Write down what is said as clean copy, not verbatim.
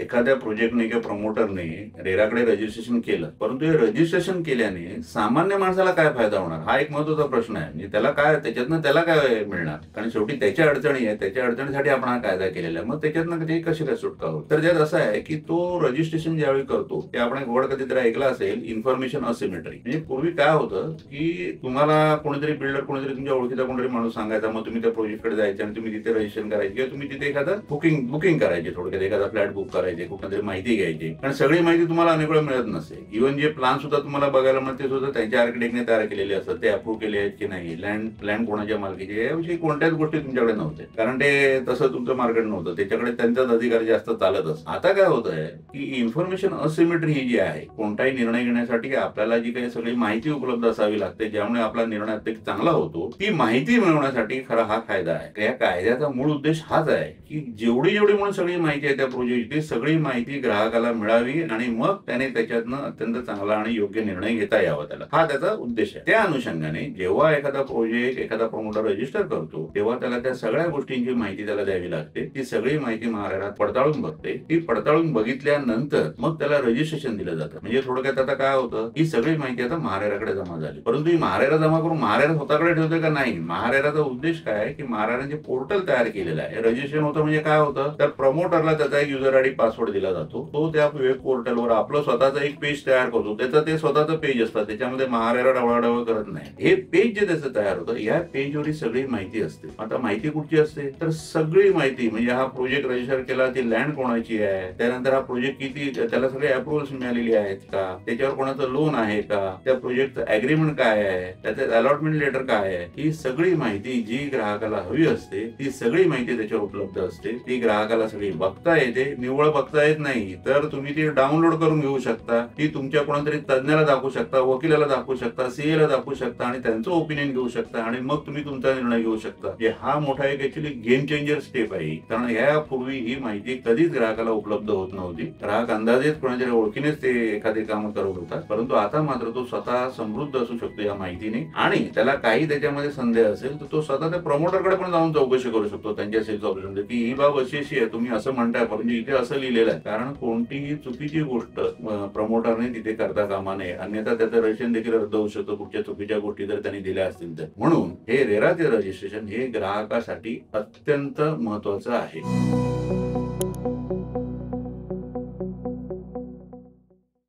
एखाद्या प्रोजेक्टने किंवा प्रमोटरने रेराकडे रजिस्ट्रेशन केलं, परंतु हे रजिस्ट्रेशन केल्याने सामान्य माणसाला काय फायदा होणार हा एक महत्वाचा प्रश्न आहे. म्हणजे त्याच्यातनं त्याला काय मिळणार, कारण शेवटी त्याच्या अडचणी आहे, त्याच्या अडचणीसाठी आपण हा कायदा केलेला आहे. मग त्याच्यातनं कशी काय सुटका होईल? तर त्यात असं आहे की तो रजिस्ट्रेशन ज्यावेळी करतो ते आपण एक वर्ड कधीतरी ऐकला असेल, इन्फॉर्मेशन असिमेट्री. म्हणजे पूर्वी काय होतं की तुम्हाला कोणीतरी बिल्डर, कोणीतरी तुमच्या ओळखीचा कोणतरी माणूस सांगायचा, मग तुम्ही त्या प्रोजेक्टकडे जायचे आणि तुम्ही तिथे रजिस्ट्रेशन करायचे किंवा तुम्ही तिथे एखादं बुकिंग करायचे, थोडक्यात एखादा फ्लॅट बुक करायचे, कुठली माहिती घ्यायची. कारण सगळी माहिती तुम्हाला अनेक वेळा मिळत नसते. इव्हन जे प्लॅन सुद्धा तुम्हाला बघायला मिळते सुद्धा त्यांच्या आर्किटेक्टने तयार केलेले असतात, ते अप्रूव्ह केले आहेत की नाही, लँड कोणाच्या मालकीचे याविषयी कोणत्याच गोष्टी तुमच्याकडे नव्हत्या, कारण ते तसं तुमचं मार्केट नव्हतं, त्याच्याकडे त्यांचाच अधिकार जास्त चालत असतो. आता काय होत आहे की इन्फॉर्मेशन असिमेट्री ही जी आहे, कोणताही निर्णय घेण्यासाठी आपल्याला जी काही सगळी माहिती उपलब्ध असावी लागते, ज्यामुळे आपला निर्णय अत्यंत चांगला होतो, ती माहिती मिळवण्यासाठी खरा हा कायदा आहे. या कायद्याचा मूळ उद्देश हाच आहे की जेवढी म्हणून सगळी माहिती आहे त्या प्रोजेक्टची, सगळी माहिती ग्राहकाला मिळावी आणि मग त्याने त्याच्यातनं अत्यंत चांगला आणि योग्य निर्णय घेता यावा त्याला, हा त्याचा उद्देश आहे. त्या अनुषंगाने जेव्हा एखादा प्रोजेक्ट, एखादा प्रमोटर रजिस्टर करतो, तेव्हा त्याला त्या सगळ्या गोष्टींची माहिती त्याला द्यावी लागते. ती सगळी माहिती महाराष्ट्रात पडताळून बघते. ती पडताळून बघितल्यानंतर मग त्याला रजिस्ट्रेशन दिलं जातं. म्हणजे थोडक्यात आता काय होतं, ही सगळी माहिती आता महारेराकडे जमा झाली, परंतु ही महारेरा जमा करून महारेरा स्वतःकडे ठेवते का नाही? महारेराचा उद्देश काय आहे की महारेराने पोर्टल तयार केलेलं आहे. रजिस्ट्रेशन होतं म्हणजे काय होतं, तर प्रमोटरला त्याचा एक युजर आयडी पासवर्ड दिला जातो, तो त्या वेब पोर्टलवर आपलं स्वतःचं एक पेज तयार करतो. त्याचं ते स्वतःचं पेज असतं, त्याच्यामध्ये महारेरा ढवळाढवळ करत नाही. हे पेज जे त्याचं तयार होतं, या पेजवर सगळी माहिती असते. आता माहिती कुठची असते, तर सगळी माहिती म्हणजे हा प्रोजेक्ट रजिस्टर केला, ती लँड कोणाची आहे, त्यानंतर हा प्रोजेक्ट किती, त्याला सगळे अप्रुव्हल्स मिळालेली आहेत का, त्याच्यावर कोणाचं लोन आहे का, त्या प्रोजेक्टचं अग्रीमेंट काय आहे, त्याचं अलॉटमेंट लेटर काय आहे, ही सगळी माहिती जी ग्राहकाला हवी असते ती सगळी माहिती त्याच्यावर उपलब्ध असते. ती ग्राहकाला सगळी बघता येते. निव्वळ बघता येत नाही तर तुम्ही ती डाउनलोड करून घेऊ शकता, ती तुमच्या कोणातरी तज्ञाला दाखवू शकता, वकिलाला दाखवू शकता, सीएला दाखवू शकता आणि त्यांचं ओपिनियन घेऊ शकता आणि मग तुम्ही तुमचा निर्णय घेऊ शकता. हा मोठा एक ऍक्च्युअली गेम चेंजर स्टेप आहे, कारण यापूर्वी ही माहिती कधीच ग्राहकाला उपलब्ध होत नव्हती. ग्राहक अंदाजेच कोणाच्या ओळखीनेच ते एखादे काम करत होता, परंतु आता मात्र तो स्वतः समृद्ध असू शकतो या माहितीने, आणि त्याला काही त्याच्यामध्ये संदेह असेल तर तो स्वतः त्या प्रमोटरकडे पण जाऊन चौकशी करू शकतो त्यांच्या सेल्स ऑफिसमध्ये की ही बाब अशी आहे, तुम्ही असं म्हणताय परंतु इथे असं लिहिलेलं आहे. कारण कोणतीही चुकीची गोष्ट प्रमोटरने तिथे करता कामा नये, अन्यथा त्याचं रजिस्ट्रेशन देखील रद्द होऊ शकतं कुठच्या चुकीच्या गोष्टी जर त्यांनी दिल्या असतील तर. म्हणून हे रेराचे रजिस्ट्रेशन हे ग्राहकासाठी अत्यंत महत्वाचं आहे.